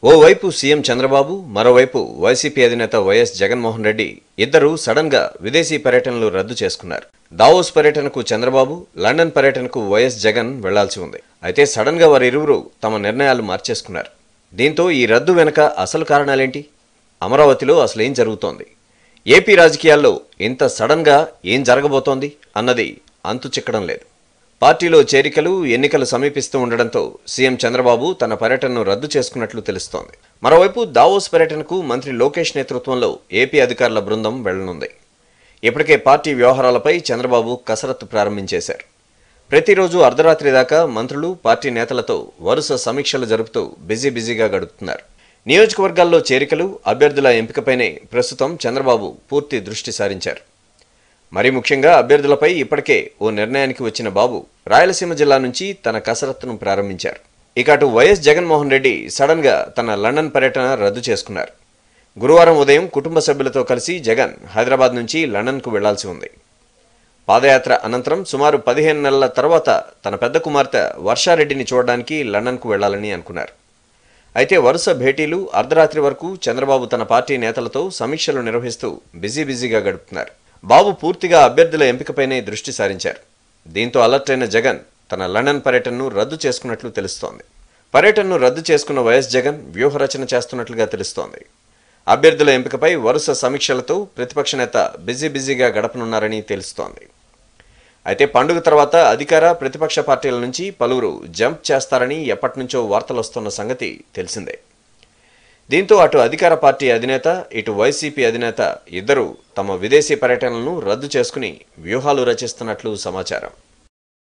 ఓవైపు సీఎం చంద్రబాబు, మరోవైపు వైసీపీ అధినేత వైఎస్ జగన్మోహన్ రెడ్డి ఇద్దరూ సడన్ గా విదేశీ పర్యటనలు రద్దు చేసుకున్నారు. దావోస్ పర్యటనకు చంద్రబాబు, లండన్ పర్యటనకు వైఎస్ జగన్ వెళ్లాల్సి ఉంది. అయితే సడన్ గా వారిరువురు తమ నిర్ణయాలు మార్చేసుకున్నారు. దీంతో ఈ రద్దు వెనుక అసలు కారణాలేంటి? అమరావతిలో అసలేం జరుగుతోంది? ఏపీ రాజకీయాల్లో ఇంత సడన్ గా ఏం జరగబోతోంది అన్నది అంతు చిక్కడం లేదు. పార్టీలో చేరికలు, ఎన్నికలు సమీపిస్తూ ఉండడంతో సీఎం చంద్రబాబు తన పర్యటనను రద్దు చేసుకున్నట్లు తెలుస్తోంది. మరోవైపు దావోస్ పర్యటనకు మంత్రి లోకేష్ నేతృత్వంలో ఏపీ అధికారుల బృందం వెళ్లనుంది. ఇప్పటికే పార్టీ వ్యవహారాలపై చంద్రబాబు కసరత్తు ప్రారంభించేశారు. ప్రతిరోజు అర్ధరాత్రి దాకా మంత్రులు, పార్టీ నేతలతో వరుస సమీక్షలు జరుపుతూ బిజీగా గడుపుతున్నారు. నియోజకవర్గాల్లో చేరికలు, అభ్యర్థుల ఎంపికపైనే ప్రస్తుతం చంద్రబాబు పూర్తి దృష్టి సారించారు. మరీ ముఖ్యంగా అభ్యర్థులపై ఇప్పటికే ఓ నిర్ణయానికి వచ్చిన బాబు రాయలసీమ జిల్లా నుంచి తన కసరత్తును ప్రారంభించారు. ఇక అటు వైఎస్ జగన్మోహన్ రెడ్డి సడన్ గా తన లండన్ పర్యటన రద్దు చేసుకున్నారు. గురువారం ఉదయం కుటుంబ సభ్యులతో కలిసి జగన్ హైదరాబాద్ నుంచి లండన్కు వెళ్లాల్సి ఉంది. పాదయాత్ర అనంతరం సుమారు 15 నెలల తర్వాత తన పెద్ద కుమార్తె వర్షారెడ్డిని చూడడానికి లండన్కు వెళ్లాలని అనుకున్నారు. అయితే వరుస భేటీలు, అర్ధరాత్రి వరకు చంద్రబాబు తన పార్టీ నేతలతో సమీక్షలు నిర్వహిస్తూ బిజీగా గడుపుతున్నారు. బాబు పూర్తిగా అభ్యర్థుల ఎంపికపైనే దృష్టి సారించారు. దీంతో అలర్ట్ అయిన జగన్ తన లండన్ పర్యటనను రద్దు చేసుకున్నట్లు తెలుస్తోంది. పర్యటనను రద్దు చేసుకున్న వైఎస్ జగన్ వ్యూహరచన చేస్తున్నట్లుగా తెలుస్తోంది. అభ్యర్థుల ఎంపికపై వరుస సమీక్షలతో ప్రతిపక్ష నేత బిజీగా గడపనున్నారని తెలుస్తోంది. అయితే పండుగ తర్వాత అధికార, ప్రతిపక్ష పార్టీల నుంచి పలువురు జంప్ చేస్తారని ఎప్పటినుంచో వార్తలొస్తున్న సంగతి తెలిసిందే. దీంతో అటు అధికార పార్టీ అధినేత, ఇటు వైసీపీ అధినేత ఇద్దరూ తమ విదేశీ పర్యటనలను రద్దు చేసుకుని వ్యూహాలు రచిస్తున్నట్లు సమాచారం.